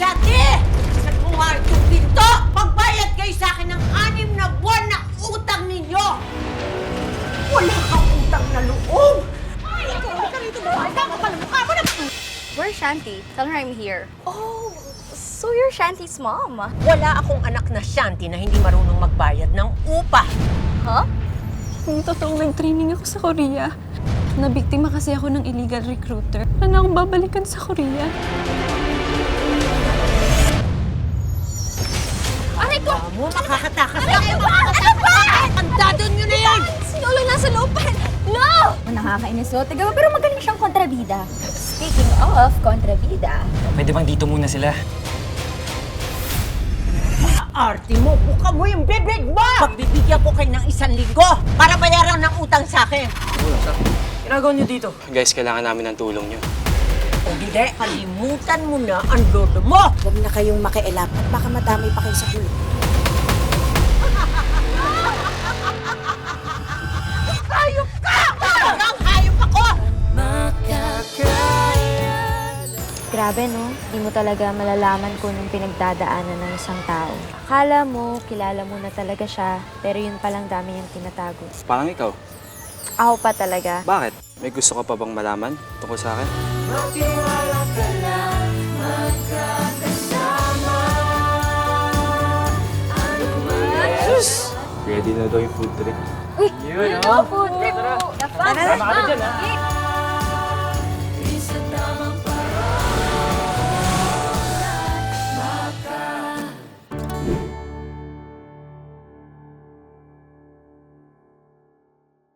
Jackie! Saan mo nga itong pinto? Magbayad kayo sa akin ng 6 na buwan na utang ninyo! Wala kang utang na loob! Ay, ikaw ka rito mo! Ay, tama pala mukha mo na! Where's Shanti? Tell her I'm here. Oh, so you're Shanti's mom. Wala akong anak na Shanti na hindi marunong magbayad ng upa. Huh? Yung totoong nag-training ako sa Korea. Nabiktima kasi ako ng illegal recruiter. Wala na akong babalikan sa Korea. Aray ko! Mo, makakatakas na! Ano ba? Andado nyo na yan! Si Lolo nasa looban! No! Nakakainis so, taga pero magaling siyang kontrabida. Speaking of kontrabida, Pwede bang dito muna sila? Arte mo, buka mo yung bibig mo! Pagbibigyan ko kayo ng 1 linggo para bayaran ng utang sa akin. Ginagawa niyo dito? Guys, kailangan namin ng tulong niyo. Kung hindi, kalimutan mo na ang lolo mo! Huwag na kayong makialam at baka madamay pa kayo sa kulong. Hayop ka! Talagang hayop ako! grabe no, di mo talaga malalaman kung anong pinagdadaanan ng isang tao. Akala mo, kilala mo na talaga siya, pero yun palang dami niyang tinatago. Parang ikaw. Ako pa talaga. Bakit? May gusto ka pa bang malaman tungkol sa akin? Ready na daw yung food trip. Uy! Food trip! Tara! Tama ka dyan, ha?